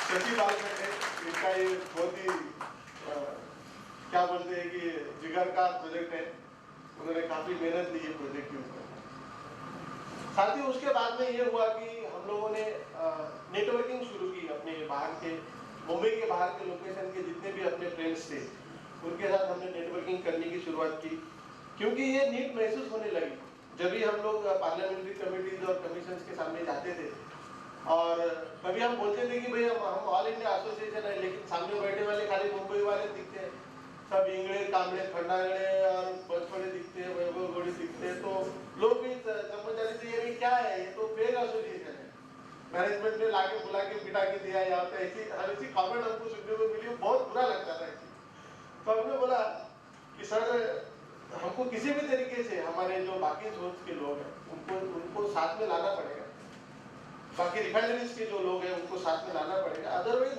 सचिव बाल करते इसका ये बहुत ही क्या बोलते हैं कि जिगर का प्रोजेक्ट है। उन्होंने काफी मेहनत दी है प्रोजेक्ट के ऊपर। साथ ही उसके बाद में ये हुआ कि हम लोगों ने नेटवर्किंग शुरू की अपने बाहर के, मुंबई के बाहर के लोकेशन के जितने भी अपने फ्रेंड्स थे उनके साथ हमने नेटवर्किंग करने की शुरुआत की, क्योंकि ये नीड महसूस होने लगी जब भी हम लोग पार्लियामेंट्री कमेटीज और कमीशन के सामने जाते थे। और कभी हम बोलते थे कि भाई हम ऑल इंडिया एसोसिएशन है, लेकिन सामने बैठे वाले खाली मुंबई वाले दिखते हैं, सब इंगड़े कामड़े खंडागड़े और बचपड़े दिखते हैं, वैभव घोड़े दिखते हैं। तो लोग भी समझ जाते थे ये क्या है, ये तो फेक एसोसिएशन है, मैनेजमेंट ने लाके बुला के बिठा के दिया यहाँ पे। ऐसी कमेंट हमको सुनने को मिली, बहुत बुरा लगता था। तो हमने बोला कि सर हमको किसी भी तरीके से हमारे जो बाकी सोच के लोग हैं उनको साथ में लाना पड़ेगा, बाकी रिफाइनरीज के जो लोग हैं उनको साथ में लाना पड़ेगा। अदरवाइज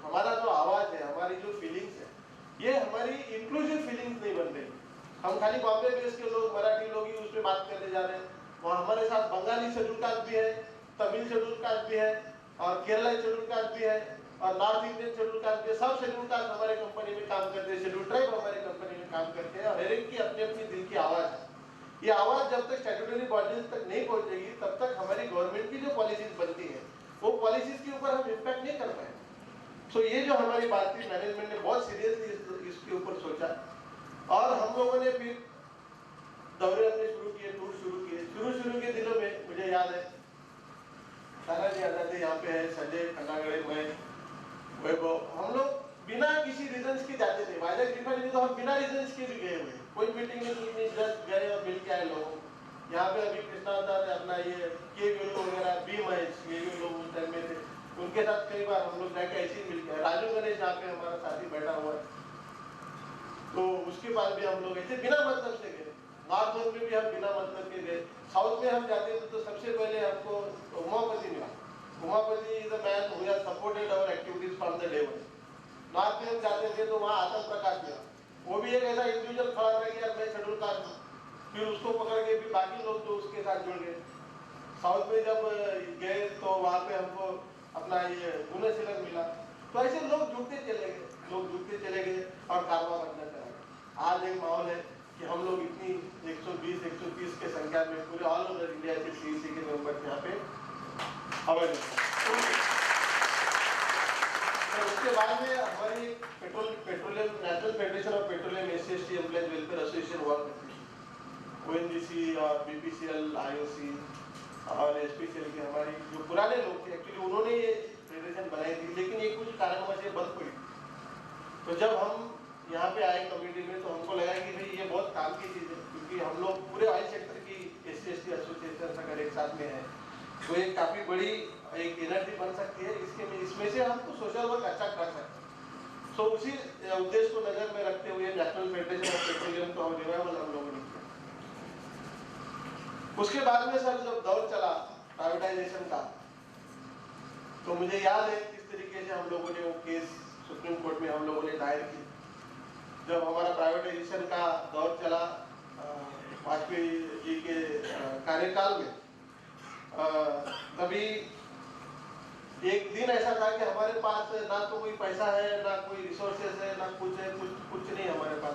हमारा जो आवाज है, हमारी जो फीलिंग्स है, ये हमारी इंक्लूसिव फीलिंग्स नहीं बन रही। हम खाली बॉम्बे बेस के लोग, मराठी लोग ही उसमें बात करने जा रहे हैं। वहाँ हमारे साथ बंगाली शेड्यूल कास्ट भी है, तमिल शेड्यूल कास्ट भी है, और केरला शेड्यूल कास्ट भी है, और नॉर्थ इंडियन शेड्यूल कास्ट भी है। सब शेड्यूल कास्ट हमारे कंपनी में काम करते हैं, शेड्यूल ट्राइब हमारे कंपनी में काम करते हैं, और हर एक की अपनी अपनी दिल की आवाज है। ये आवाज जब तक स्टैट्यूटरी बॉडीज तक नहीं पहुंचेगी तब तक हमारी गवर्नमेंट की जो पॉलिसीज बनती है वो पॉलिसीज के ऊपर हम इम्पैक्ट नहीं कर पाए। सो ये जो हमारी बात थी, मैनेजमेंट ने बहुत सीरियसली इसके ऊपर सोचा, और हम लोगों ने फिर दौरे हमने शुरू किए, टूर शुरू किए। शुरू के दिनों में मुझे याद है सारा जी आजाद यहाँ पे है, संजय खंडागड़े, मैं, वैभव, हम लोग बिना किसी रीजंस के जाते थे। वाइजैक रिफाइनरी तो हम बिना रीजंस के भी गए हुए, कोई मीटिंग नहीं, जस्ट गए और मिल के आए लोग। यहाँ पे अभी कृष्णा अपना ये के वगैरह भी महेश, ये भी लोग उस टाइम में थे, उनके साथ कई बार हम लोग जाके ऐसे ही मिल के। राजू गणेश यहाँ पे हमारा साथी बैठा हुआ है, तो उसके पास भी हम लोग ऐसे बिना मतलब से गए। नॉर्थ जोन में भी हम बिना मतलब के गए। साउथ में हम जाते थे तो सबसे पहले हमको उमापति मिला। Umapati is a man who has supported our activities from the day one. North में हम जाते थे तो वहाँ आतंक प्रकाश मिला, वो भी एक ऐसा इंडिविजुअल खड़ा रहा कि यार मैं शेड्यूल कास्ट हूँ, फिर उसको पकड़ के भी बाकी लोग जो उसके साथ जुड़ गए। साउथ में जब गए तो वहाँ पे हमको अपना ये गुणशीलन मिला। तो ऐसे लोग जुड़ते चले गए और कारवा बनना चला गया। आज एक माहौल है कि हम लोग इतनी 120-130 के संख्या में पूरे ऑल ओवर इंडिया के सीईसी के मेंबर यहाँ पे अवेलेबल। उसके बाद में हमारी petroleum national federation of petroleum SC employees welfare association हुआ करती थी। ओएनजीसी और बीपीसीएल, आईओसी और एसपीसीएल के हमारी जो पुराने लोग थे, एक्चुअली उन्होंने ये फेडरेशन बनाई थी, लेकिन ये कुछ कारणवश बंद पड़ी। तो जब हम यहाँ पे आए कम्युनिटी में तो हमको लगा कि भाई ये बहुत काम की चीज़ है, क्योंकि हम लोग पूरे ऑयल सेक्टर की एससी एसोसिएशन अगर एक साथ में है तो एक काफ़ी बड़ी एक एनर्जी बन सकती है। इसमें से हम तो सोशल वर्क अच्छा कर सकते हैं। सो उसी उद्देश्य को नजर में रखते हुए नेशनल फेडरेशन ऑफ पेट्रोलियम का रिवाइवल हम लोगों ने किया। उसके बाद में सर जब दौर चला प्राइवेटाइजेशन का, तो मुझे याद है किस तरीके से हम लोगों ने वो केस सुप्रीम कोर्ट में हम लोगों ने दायर की। जब हमारा प्राइवेटाइजेशन का दौर चला वाजपेयी जी के कार्यकाल में, तभी एक दिन ऐसा था कि हमारे पास ना तो कोई पैसा है, ना कोई रिसोर्सेस है, ना कुछ है, कुछ नहीं हमारे पास।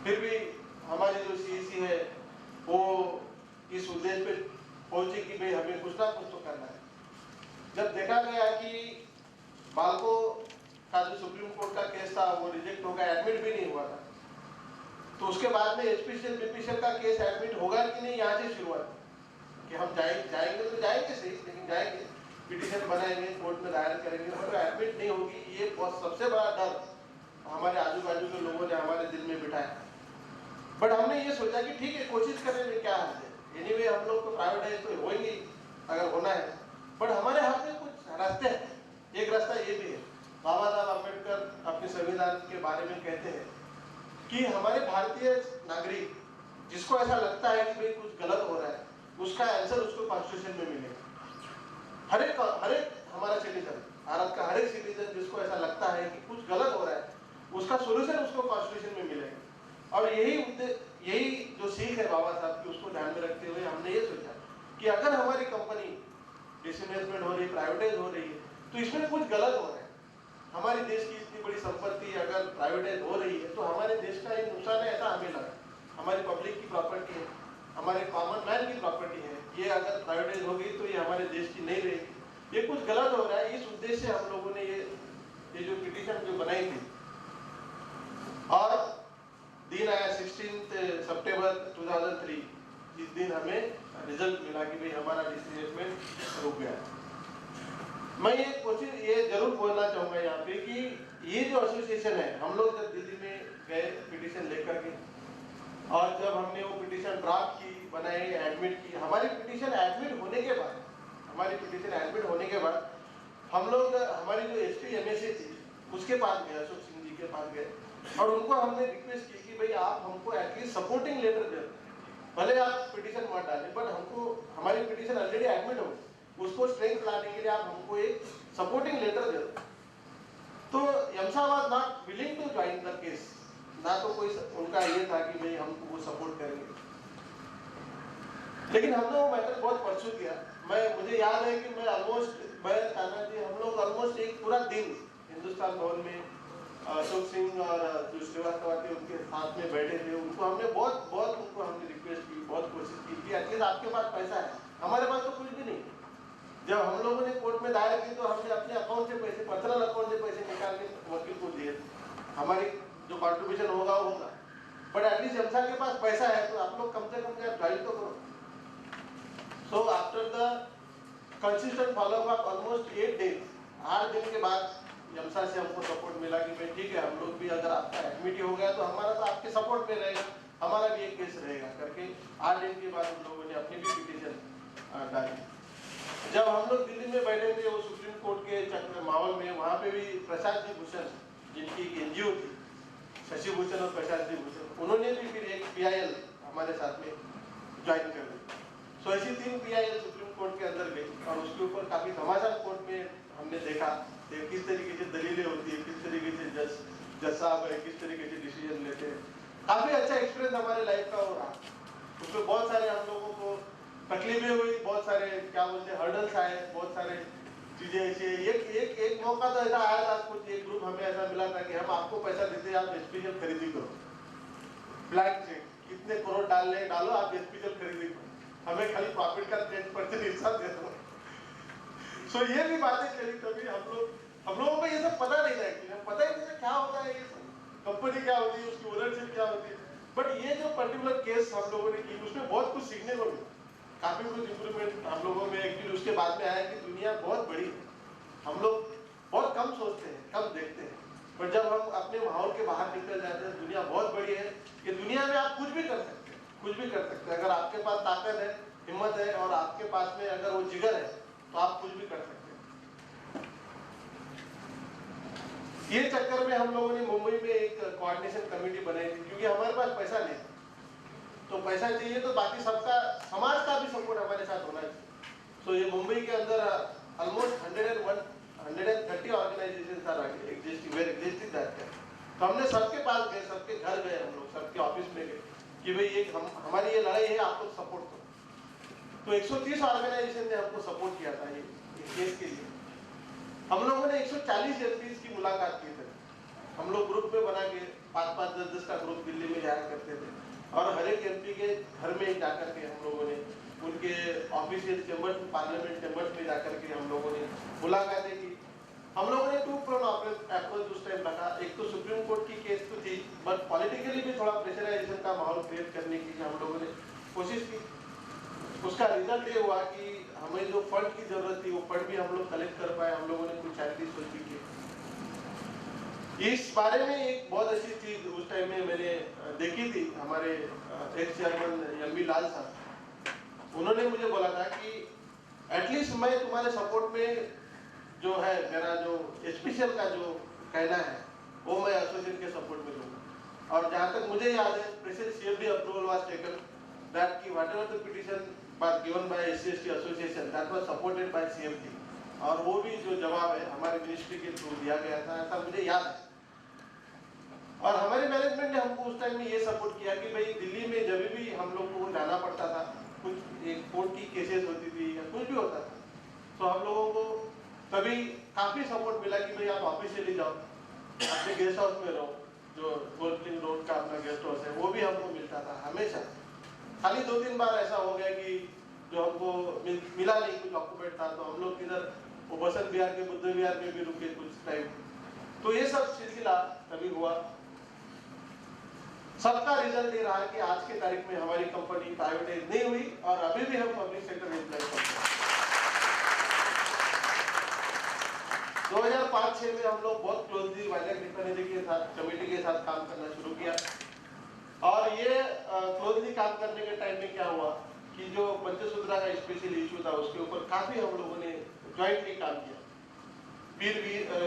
फिर भी हमारी जो सीईसी है वो इस उद्देश्य पे पहुंची कि भाई हमें कुछ ना कुछ तो करना है। जब देखा गया कि बाल्को का जो सुप्रीम कोर्ट का केस था वो रिजेक्ट हो गया, एडमिट भी नहीं हुआ था, तो उसके बाद में एसपीसीएल बीपीसीएल का केस एडमिट होगा कि नहीं, यहाँ से शुरुआत कि हम जाएंगे तो जाएंगे सही, लेकिन जाएंगे पिटीशन बनाएंगे, कोर्ट में दायर करेंगे, और एडमिट नहीं होगी। ये बहुत सबसे बड़ा डर हमारे आजू बाजू के लोगों ने हमारे दिल में बिठाया। बट हमने ये सोचा कि ठीक है, कोशिश करने में क्या है, एनीवे हम लोग तो प्राइवेटाइज तो होंगे अगर होना है, बट हमारे हाथ में कुछ रास्ते हैं। एक रास्ता ये भी है, बाबा साहब अम्बेडकर अपने संविधान के बारे में कहते हैं कि हमारे भारतीय नागरिक जिसको ऐसा लगता है कि भाई कुछ गलत हो रहा है, उसका आंसर उसको कॉन्स्टिट्यूशन में मिलेगा। हर एक हमारा सिटीजन, भारत का हर एक सिटीजन जिसको ऐसा लगता है कि कुछ गलत हो रहा है, उसका सोल्यूशन उसको कॉन्स्टिट्यूशन में मिलेगा। और यही जो सीख है बाबा साहब की, उसको ध्यान में रखते हुए हमने ये सोचा कि अगर हमारी कंपनी डिसइन्वेस्टमेंट हो रही, प्राइवेटाइज हो रही है, तो इसमें कुछ गलत हो रहा है। हमारे देश की इतनी बड़ी संपत्ति अगर प्राइवेटाइज हो रही है तो हमारे देश का एक नुकसान है, ऐसा हमें लगा। हमारी पब्लिक की प्रॉपर्टी है, हमारे कॉमन मैन की प्रॉपर्टी है, ये अगर प्राइवेटाइज हो गई तो ये हमारे देश की नहीं रहेगी। ये कुछ गलत हो रहा है। इस उद्देश्य से हम लोगों ने ये जो पिटीशन जो बनाई थी, और दिन आया 16 सितंबर 2003, इस दिन हमें रिजल्ट मिला कि भाई हमारा डिसइन्वेस्टमेंट रुक गया। मैं ये जरूर बोलना चाहूँगा यहाँ पे कि ये जो एसोसिएशन है, हम लोग जब दिल्ली में गए पिटीशन लेकर के, और जब हमने वो पिटीशन ड्राफ्ट की, बनाई, एडमिट की, हमारी पिटीशन एडमिट होने के बाद हम लोग हमारी जो एसपी एमएसए थी उसके पास गए, अशोक सिंह जी के पास गए, और उनको हमने रिक्वेस्ट की कि भाई आप हमको एटलीस्ट सपोर्टिंग लेटर दे, भले आप पिटीशन मत डालें, बट हमको हमारी पिटीशन ऑलरेडी एडमिट हो, उसको स्ट्रेंथ लाने के लिए आप हमको एक सपोर्टिंग लेटर दे। तो यमसा was not willing to join the case, ना तो कोई उनका ये था कि भाई हम वो सपोर्ट करेंगे, लेकिन हमने वो मैटर बहुत परसू किया। मुझे याद है कि हम लोग ऑलमोस्ट एक पूरा दिन हिंदुस्तान भवन में अशोक सिंह और जो श्रीवास्तव थे उनके साथ में बैठे थे। उनको हमने उनको हमने रिक्वेस्ट की, बहुत कोशिश की कि एटलीस्ट आपके पास पैसा है, हमारे पास तो कुछ भी नहीं। जब हम लोगों ने कोर्ट में दायर की तो हमने अपने अकाउंट से पैसे, पर्सनल अकाउंट से पैसे निकाल के वकील को दिए, हमारी जो कॉन्ट्रीब्यूशन होगा वो होगा, बट एटलीस्ट यमसा के पास पैसा है तो आप लोग कम से कम ज्वाइन तो करो। So after the consistent follow up of almost 8 days, 8 दिन के बाद यमसा से हमको सपोर्ट मिला कि भाई ठीक है, हम लोग भी अगर आपका एडमिट हो गया तो हमारा तो आपके सपोर्ट में रहेगा, हमारा भी एक केस रहेगा करके 8 दिन के बाद हम लोगों ने अपनी भी पिटीशन डाली। जब हम लोग दिल्ली में बैठे थे वो सुप्रीम कोर्ट के माहौल में, वहाँ पे भी प्रशांत जी भूषण, जिनकी एनजीओ थी शशि भूषण और प्रशांत जी भूषण, उन्होंने भी फिर एक PIL हमारे साथ में ज्वाइन कर दी। सो ऐसी 3 PIL सुप्रीम कोर्ट के अंदर गई, और उसके ऊपर काफी घमासान कोर्ट में हमने देखा किस तरीके से दलीलें होती है, किस तरीके से जज साहब है किस तरीके से डिसीजन लेते हैं। काफी अच्छा एक्सपीरियंस हमारे लाइफ का हो रहा। उसमें बहुत सारे हम लोगों को तकलीफें हुई, बहुत सारे क्या बोलते हैं हर्डल्स आए, बहुत सारे चीजें ऐसी। एक मौका तो ऐसा आया था, कुछ एक ग्रुप हमें ऐसा मिला था कि हम आपको पैसा देते हैं, आप एसपीएल खरीदी करो, ब्लैंक चेक, कितने करोड़ डालो, आप एसपीएल खरीदी करो, हमें खाली प्रॉफिट का 10% हिस्सा दे दो। सो ये भी बातें चली। तभी हम लोगों को ये सब पता नहीं था, एक्चुअली पता ही नहीं था क्या होता है, ये कंपनी क्या होती है, उसकी ओनरशिप क्या होती है। बट ये जो पर्टिकुलर केस हम लोगों ने की, उसमें बहुत कुछ सीखने को मिला, काफी कुछ इंप्रूवमेंट हम लोगों में। एक्चुअली उसके बाद में आया कि दुनिया बहुत बड़ी है, हम लोग बहुत कम सोचते हैं, कम देखते हैं, पर जब हम अपने माहौल के बाहर निकल जाते हैं, दुनिया बहुत बड़ी है। कि दुनिया में आप कुछ भी कर सकते हैं, कुछ भी कर सकते हैं, अगर आपके पास ताकत है, हिम्मत है, और आपके पास में अगर वो जिगर है तो आप कुछ भी कर सकते हैं। ये चक्कर में हम लोगों ने मुंबई में एक कोऑर्डिनेशन कमेटी बनाई थी, क्योंकि हमारे पास पैसा नहीं था, तो पैसा चाहिए तो बाकी सबका, समाज का भी सपोर्ट हमारे साथ होना चाहिए। सो ये मुंबई के अंदर almost 130 organisations are existing that time. तो हमने सबके पास गए, सबके घर गए, हम लोग सबके ऑफिस में गए कि भाई ये हमारी ये लड़ाई है, आप लोग सपोर्ट करो। तो 130 ऑर्गेनाइजेशन ने हमको सपोर्ट किया था ये केस के लिए। हम लोगों ने 140 एमपीज की मुलाकात की थी। हम लोग ग्रुप में बना के 5-5, 10-10 का ग्रुप दिल्ली में जाया करते थे, और हर एक एमपी के घर में जाकर के हम लोगों ने उनके ऑफिशियल चैम्बर्स, पार्लियामेंट चैम्बर्स में जाकर के हम लोगों ने मुलाकातें की। हम लोगों ने 2 प्रोन अप्रोच उस टाइम रखा। एक तो सुप्रीम कोर्ट की केस तो थी, बट पॉलिटिकली भी थोड़ा प्रेशराइजेशन का माहौल क्रिएट करने की हम लोगों ने कोशिश की। उसका रिजल्ट ये हुआ कि हमें जो फंड की जरूरत थी वो फंड भी हम लोग कलेक्ट कर पाए। हम लोगों ने कुछ चैरिटीज सोची की। इस बारे में एक बहुत अच्छी चीज उस टाइम में मैंने देखी थी, हमारे एक्स चेयरमैन एमवी लाल साहब, उन्होंने मुझे बोला था कि एटलीस्ट मैं तुम्हारे सपोर्ट में जो है, मेरा जो स्पेशल का जो कहना है वो मैं एसोसिएशन के सपोर्ट में दूंगा। और जहाँ तक मुझे याद है, president CFD approval was taken that कि whatever the petition was given by SC/ST association that was supported by CFD, और वो भी जो जवाब है हमारे मिनिस्ट्री के थ्रू दिया गया था, ऐसा मुझे याद है। और हमारे मैनेजमेंट ने हमको उस टाइम में ये सपोर्ट किया कि भाई दिल्ली में जब भी हम लोग को जाना पड़ता था, कुछ एक कोर्ट की केसेस होती थी या कुछ भी होता था, तो हम लोगों को कभी काफी सपोर्ट मिला कि भाई आप ऑफिशियली जाओ, अपने गेस्ट हाउस में रहो, जो गोल्डलिंग रोड का अपना गेस्ट हाउस है वो भी हमको मिलता था हमेशा। खाली 2-3 बार ऐसा हो गया कि जो हमको मिला नहीं, कुछ ऑक्यूपेंट था, तो हम लोग इधर वो बसंत विहार के बुद्ध विहार में भी रुके कुछ टाइम। तो ये सब सिलसिला कभी हुआ। सबका रिजल्ट ये रहा कि आज की तारीख में हमारी कंपनी प्राइवेटाइज नहीं हुई और अभी भी हम पब्लिक सेक्टर एम्प्लॉय करते हैं। 2005-6 में हम लोग बहुत क्लोजली वाइजैक रिफाइनरी के साथ कमेटी के साथ काम करना शुरू किया और ये क्लोजली काम करने के टाइम में क्या हुआ कि जो पंचसूत्रा का स्पेशल इशू था उसके ऊपर काफी हम लोगों ने ज्वाइंटली काम किया। फिर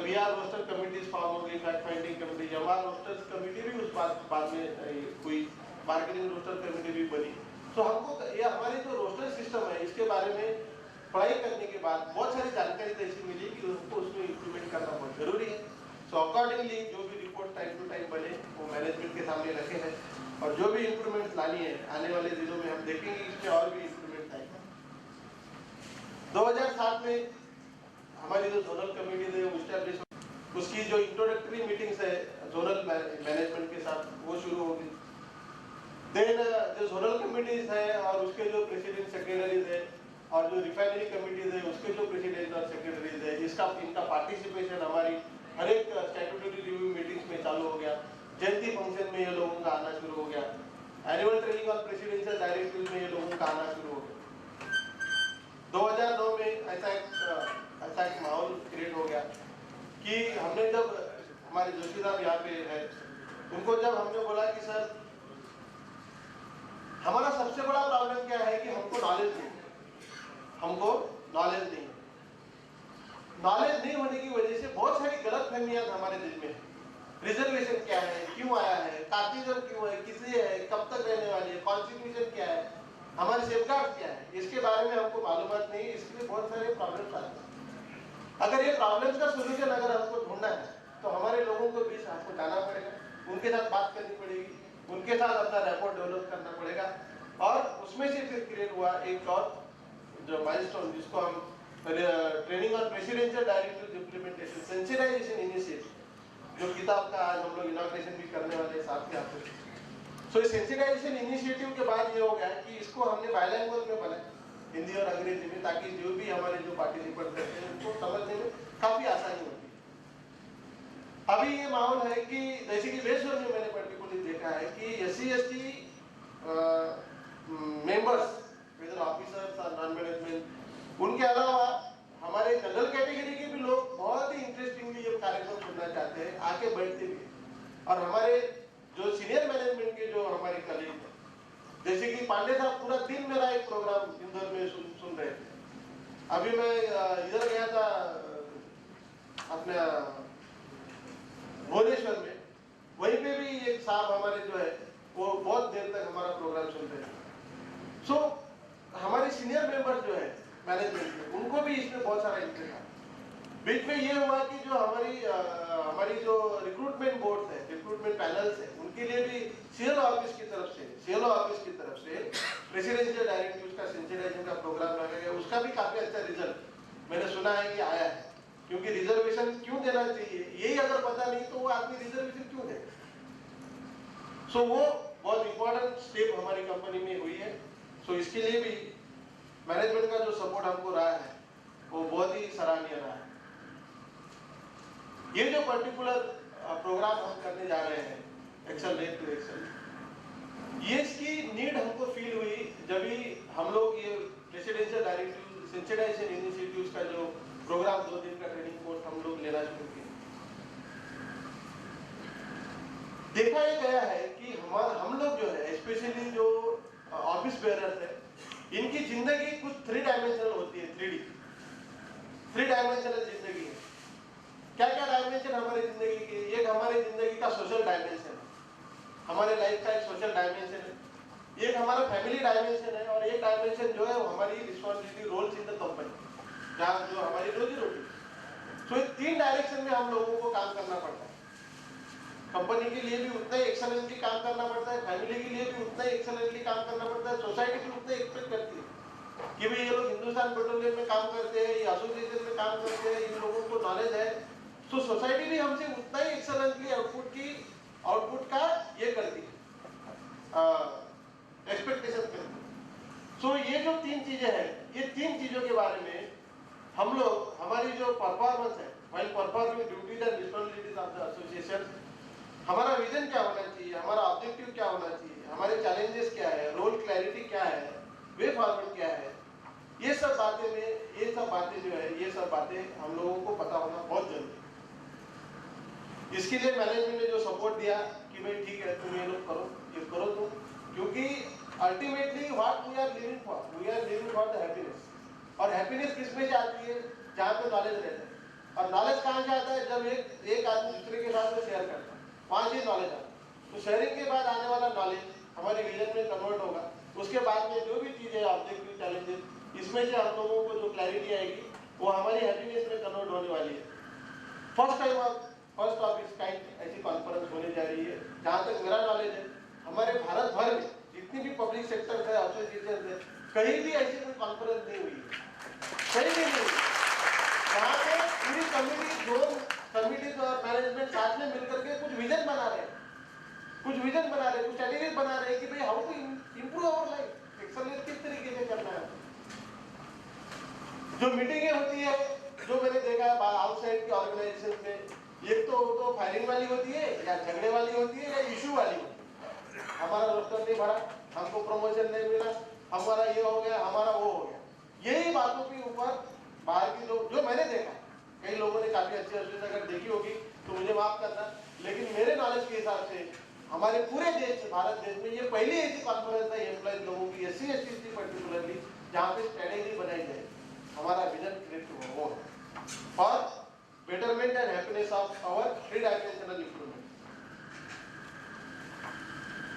वीआर रोस्टर कमिटीज फॉर्म हो गई, fact finding committee, MR rosters committee भी उस बाद में हुई, मार्केटिंग रोस्टर कमेटी भी बनी। तो हमको ये हमारे जो रोस्टर सिस्टम है इसके बारे में पढ़ाई करने के बाद बहुत सारी जानकारी तो ऐसी मिली कि उसको उसमें इम्प्लीमेंट करना बहुत जरूरी है। सो अकॉर्डिंगली जो भी रिपोर्ट टाइम टू टाइम बने वो मैनेजमेंट के सामने रखे हैं और जो भी इम्प्रूवमेंट लानी है आने वाले दिनों में हम देखेंगे इसमें और भी इम्प्रूवमेंट आएगा। 2007 में हमारी जो जोनल कमेटी है वो एस्टैब्लिश, उसकी जो इंट्रोडक्टरी मीटिंग्स है जोनल मैनेजमेंट के साथ वो शुरू होगी। देन जो जोनल कमिटीज है और उसके जो प्रेसिडेंट सेक्रेटरीज है और जो रिफाइनरी कमिटीज है उसके जो प्रेसिडेंट और सेक्रेटरीज है इनका पार्टिसिपेशन हमारी हर एक स्टैट्यूटरी रिव्यू मीटिंग्स में चालू हो गया। जयंती फंक्शन में ये लोगों का आना शुरू हो गया। एनुअल ट्रेनिंग और प्रेसिडेंशियल डायरेक्टिव में ये लोगों का आना शुरू हो गया। 2009 में ऐसा एक माहौल क्रिएट हो गया कि हमने जब हमारे जोशी साहब यहाँ पे है उनको जब हमने बोला कि सर हमारा सबसे बड़ा प्रॉब्लम क्या है कि हमको नॉलेज नहीं होने की वजह से बहुत सारी गलत फहमियां हमारे दिल में है। रिजर्वेशन क्या है, क्यों आया है, कार्टिजन क्यों है, किसलिए है, कब तक रहने वाली है, कॉन्स्टिट्यूशन क्या है, हमारे सेफगार्ड क्या है, इसके बारे में हमको मालूमात नहीं है। इसलिए बहुत सारे प्रॉब्लम्स आते हैं। अगर ये प्रॉब्लम्स का सोल्यूशन अगर हमको ढूंढना है तो हमारे लोगों को बीच हमको जाना पड़ेगा, उनके साथ बात करनी पड़ेगी, उनके साथ अपना रैपोर्ट डेवलप करना पड़ेगा और उसमें से फिर क्रिएट हुआ एक और जो माइलस्टोन जिसको हम ट्रेनिंग और presidential directive implementation sensitisation initiative, जो किताब का आज हम लोग इनॉग्रेशन भी करने वाले साथ के आपको। सो इस सेंसिटाइजेशन इनिशिएटिव के बाद ये हो गया कि इसको हमने बायलैंग्वेज में बनाया, हिंदी और अंग्रेजी में, ताकि जो भी हमारे जो पार्टिसिपेंट करते हैं उनको समझने में काफी आसानी होती है। अभी ये माहौल है कि जैसे कि वेस्टर्न में मैंने पर्टिकुलरली देखा है कि SC/ST मेंबर्स वेदर ऑफिसर्स और नॉन मैनेजमेंट, उनके अलावा हमारे जनरल कैटेगरी के भी लोग बहुत ही इंटरेस्टिंगली ये कार्यक्रम सुनना चाहते हैं, आके बैठते भी। और हमारे जो सीनियर मैनेजमेंट के जो हमारे कलीग हैं, जैसे कि पांडे साहब पूरा दिन मेरा एक प्रोग्राम इंदौर में सुन रहे थे। अभी मैं इधर गया था अपने भुवनेश्वर में, वहीं पे भी एक साहब हमारे जो है वो बहुत देर तक हमारा प्रोग्राम सुन रहे थे। सो हमारे सीनियर मेंबर जो है मैनेजमेंट के, उनको भी इसमें बहुत सारा इंटरेस्ट है। बीच में ये हुआ कि जो हमारी जो रिक्रूटमेंट बोर्ड है, रिक्रूटमेंट पैनल्स है, उनके लिए भी सीएलओ ऑफिस की तरफ से प्रेसिडेंशियल डायरेक्टिव्स का सेंसिटाइजेशन का प्रोग्राम लगाया गया। उसका भी काफी अच्छा रिजल्ट मैंने सुना है कि आया है, क्योंकि रिजर्वेशन क्यों देना चाहिए यही अगर पता नहीं तो वो आदमी रिजर्वेशन क्यों दे। सो वो बहुत इंपॉर्टेंट स्टेप हमारी कंपनी में हुई है। सो इसके लिए भी मैनेजमेंट का जो सपोर्ट हमको रहा है वो बहुत ही सराहनीय रहा है। ये जो पर्टिकुलर प्रोग्राम हम करने जा रहे हैं, एक्सेल रेट टू एक्सेल, ये इसकी नीड हमको फील हुई जब भी हम लोग ये प्रेसिडेंशियल डायरेक्टिव सेंसिटाइजेशन इनिशिएटिव्स का जो प्रोग्राम 2 दिन का ट्रेनिंग कोर्स हम लोग लेना शुरू किए। देखा ये गया है कि हम लोग जो है स्पेशली जो ऑफिस बेयरर्स है, इनकी जिंदगी कुछ 3 डायमेंशनल होती है। 3 डायमेंशनल जिंदगी है। क्या क्या डायमेंशन हमारी जिंदगी की? एक हमारी जिंदगी का सोशल डायमेंशन है, हमारे लाइफ का एक सोशल डायमेंशन है, एक हमारा फैमिली डायमेंशन है और एक डायमेंशन जो है वो हमारी responsibility roles in the company, जहाँ जो हमारी रोजी रोटी। तो ये 3 डायरेक्शन में हम लोगों को काम करना पड़ता है। कंपनी के लिए भी उतना ही एक्सेलेंटली काम करना पड़ता है, फैमिली के लिए भी उतना ही एक्सेलेंटली काम करना पड़ता है, सोसाइटी भी उतना एक्सपेक्ट करती है कि भाई ये लोग हिंदुस्तान पेट्रोलियम में काम करते हैं, ये एसोसिएशन में काम करते हैं, इन लोगों को नॉलेज है, तो सोसाइटी भी हमसे उतना ही एक्सेलेंटली आउटपुट का ये करती है, एक्सपेक्टेशन करती है। सो ये जो 3 चीजें हैं, ये 3 चीजों के बारे में हम लोग, हमारी जो परफॉर्मेंस है while performing duties and responsibilities of the association, हमारा विजन क्या होना चाहिए, हमारा ऑब्जेक्टिव क्या होना चाहिए, हमारे चैलेंजेस क्या है, रोल क्लैरिटी क्या है, वे फॉरवर्ड क्या है, ये सब बातें जो है, ये सब बातें हम लोगों को पता होना बहुत जरूरी है। इसके लिए मैनेजमेंट ने जो सपोर्ट दिया कि भाई ठीक है, तुम ये लोग करो, ये करो तुम, क्योंकि ultimately what we are living for the happiness. और हैप्पीनेस किस में से आती है? जहाँ पे नॉलेज रहता है। और नॉलेज कहाँ से आता है? जब एक आदमी दूसरे के साथ में शेयर करता है, वहाँ से नॉलेज आता है। तो शेयरिंग के बाद आने वाला नॉलेज हमारे विजन में कन्वर्ट होगा। उसके बाद में जो भी चीज़ें, ऑब्जेक्टिव, चैलेंजेस, इसमें से हम लोगों को जो क्लैरिटी आएगी वो हमारी हैप्पीनेस में कन्वर्ट होने वाली है। फर्स्ट ऑफ इट्स काइंड ऐसी कॉन्फ्रेंस होने जा रही है। जहाँ तक मेरा नॉलेज है, हमारे भारत भर में जितनी भी पब्लिक सेक्टर है, एसोसिएशन है, कहीं भी ऐसी कोई कॉन्फ्रेंस नहीं हुई है, कहीं भी नहीं हुई। यहाँ पे पूरी कमिटीज और मैनेजमेंट साथ में मिलकर के कुछ विजन बना रहे हैं, कुछ स्ट्रेटेजीज बना रहे हैं कि भाई how to improve our life, excellence किस तरीके से करना है। जो मीटिंगें होती है, जो मैंने देखा है आउटसाइड की ऑर्गेनाइजेशन में, एक तो फायरिंग वाली होती है, या झगड़े वाली होती है, या इशू वाली होती है। हमारा रोस्टर नहीं भरा, हमको प्रमोशन नहीं मिला, हमारा ये हो गया, हमारा वो हो गया। यही बातों के ऊपर बाहर की लोग, जो मैंने देखा, कई लोगों ने काफी अच्छी अगर देखी होगी तो मुझे माफ करना, लेकिन मेरे नॉलेज के हिसाब से हमारे पूरे देश, भारत देश में ये पहली ऐसी कॉन्फ्रेंस है एम्प्लॉयज लोगों की, SC ST पर्टिकुलरली, जहाँ पे स्ट्रेटेजी बनाई जाए, हमारा विजन क्रिएट हो for betterment and happiness of our 3 dimensional improvement.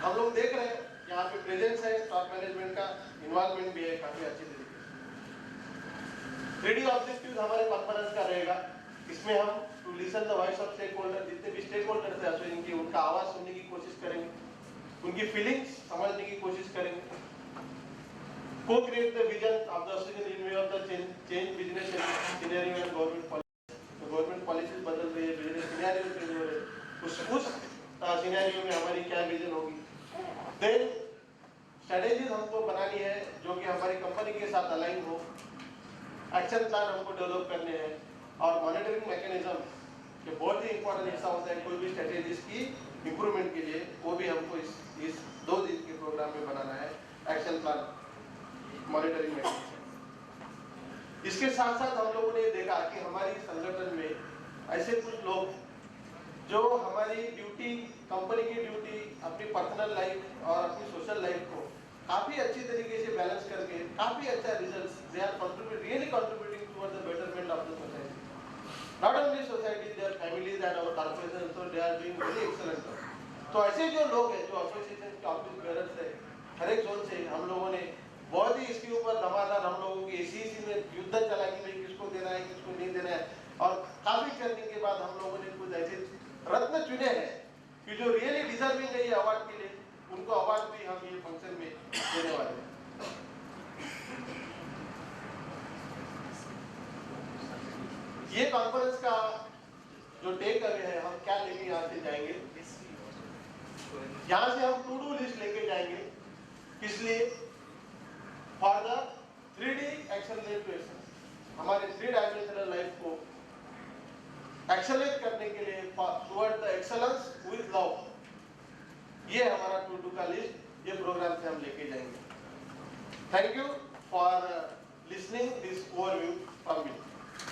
हम लोग देख रहे हैं यहाँ पे प्रेजेंस है, टॉप मैनेजमेंट का इन्वॉल्वमेंट भी है काफी अच्छी तरीके से। 3D ऑब्जेक्टिव हमारे कॉन्फ्रेंस का रहेगा। इसमें हम to listen the voice of stakeholder, जितने भी स्टेक होल्डर्स है एसोसिएशन की, उनका आवाज सुनने की कोशिश करेंगे, उनकी फीलिंग्स समझने की कोशिश करेंगे। Co-create the vision of the association in view of the change business scenario and government policy. तो गवर्नमेंट पॉलिसीज बदल रही है, बिजनेस सिनेरियो चेंज हो रहे हैं, उस सिनेरियो में हमारी क्या विजन होगी। देन स्ट्रेटेजीज हमको बनानी है जो कि हमारी कंपनी के साथ अलाइन हो। एक्शन प्लान हमको डेवलप करने हैं, और मॉनिटरिंग मैकेनिज्म ये बहुत ही इंपॉर्टेंट हिस्सा होता है कोई भी स्ट्रेटेजीज की इंप्रूवमेंट के लिए, वो भी हमको इस 2 दिन के प्रोग्राम में बनाना है। Action plan, monitoring mechanism. इसके साथ साथ हम लोगों ने देखा कि हमारी संगठन में ऐसे कुछ लोग जो हमारी ड्यूटी, कंपनी की ड्यूटी, अपनी पर्सनल लाइफ और अपनी सोशल लाइफ को काफी अच्छी तरीके से बैलेंस करके काफी अच्छा रिजल्ट्स दे are really contributing toward the betterment of the society, not only society, their families and our corporation, so they are doing very excellent. तो ऐसे जो लोग हैं, जो एसोसिएशन के ऑफिस बेयरर्स है, हर एक जोन से हम लोगों ने बहुत ही इसके ऊपर धमाधम हम लोगों की इसी में युद्ध चला कि भाई किसको देना है, किसको नहीं देना है। और काफी करने के बाद हम लोगों ने कुछ ऐसे रत्न चुने हैं कि जो रियली डिजर्विंग है ये अवार्ड के लिए, उनको अवार्ड भी हम ये फंक्शन में देने वाले हैं। ये कॉन्फ्रेंस का जो टेक अवे है, हम क्या लेके यहाँ से जाएंगे, यहाँ से हम टू डू लिस्ट लेके जाएंगे। किस लिए? फॉर द 3D एक्सेलरेशन, हमारे 3 डायमेंशनल लाइफ को एक्सेलरेट करने के लिए toward the excellence with love, ये हमारा टू डू का लिस्ट, ये प्रोग्राम से हम लेके जाएंगे। Thank you for listening this overview from me.